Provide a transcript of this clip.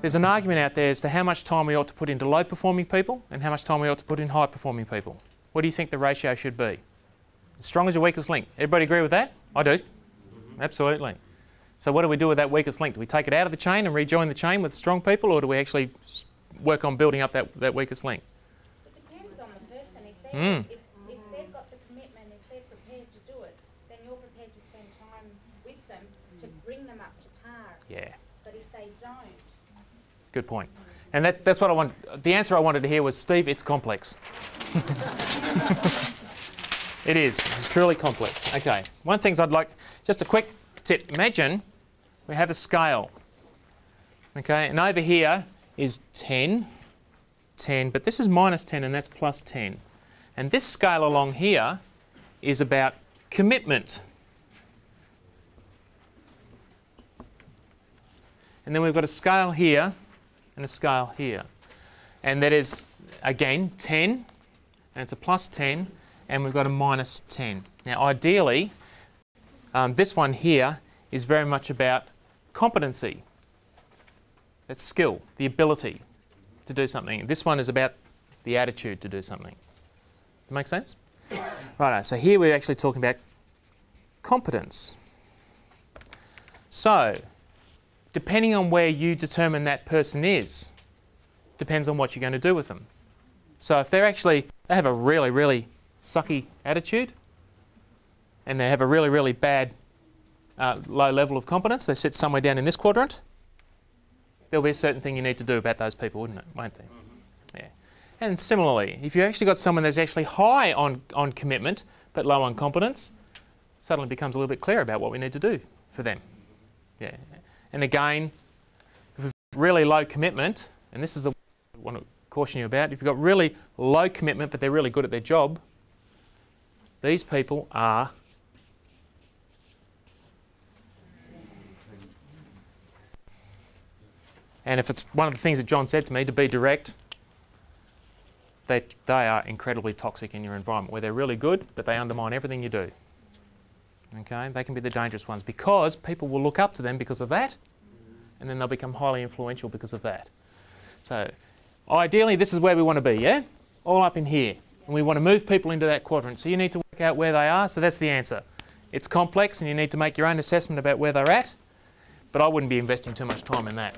There's an argument out there as to how much time we ought to put into low-performing people and how much time we ought to put in high-performing people. What do you think the ratio should be? As strong as your weakest link. Everybody agree with that? I do. Absolutely. So what do we do with that weakest link? Do we take it out of the chain and rejoin the chain with strong people, or do we actually work on building up that weakest link? It depends on the person. If they've got the commitment, if they're prepared to do it, then you're prepared to spend time with them to bring them up to par. Yeah. But if they don't... Good point. And that's what I want. The answer I wanted to hear was, Steve, it's complex. It is. It's truly complex. Okay. One of the things I'd like, just a quick tip. Imagine we have a scale. Okay. And over here is 10, 10, but this is minus 10 and that's plus 10. And this scale along here is about commitment. And then we've got a scale here and a scale here. And that is, again, 10, and it's a plus 10, and we've got a minus 10. Now, ideally, this one here is very much about competency. That's skill, the ability to do something. This one is about the attitude to do something. Does that make sense? Right, so here we're actually talking about competence. So, depending on where you determine that person is, depends on what you're going to do with them. So if they have a really, really sucky attitude, and they have a really, really bad low level of competence, they sit somewhere down in this quadrant, there'll be a certain thing you need to do about those people, won't they? Yeah. And similarly, if you've actually got someone that's actually high on commitment, but low on competence, suddenly becomes a little bit clearer about what we need to do for them. Yeah. And again, if we've got really low commitment, and this is the one I want to caution you about, if you've got really low commitment but they're really good at their job, these people are and if it's one of the things that John said to me, to be direct, they are incredibly toxic in your environment, where they're really good but they undermine everything you do. Okay, they can be the dangerous ones because people will look up to them because of that, and then they'll become highly influential because of that. So, ideally, this is where we want to be, yeah? All up in here. And we want to move people into that quadrant. So you need to work out where they are, so that's the answer. It's complex and you need to make your own assessment about where they're at, but I wouldn't be investing too much time in that.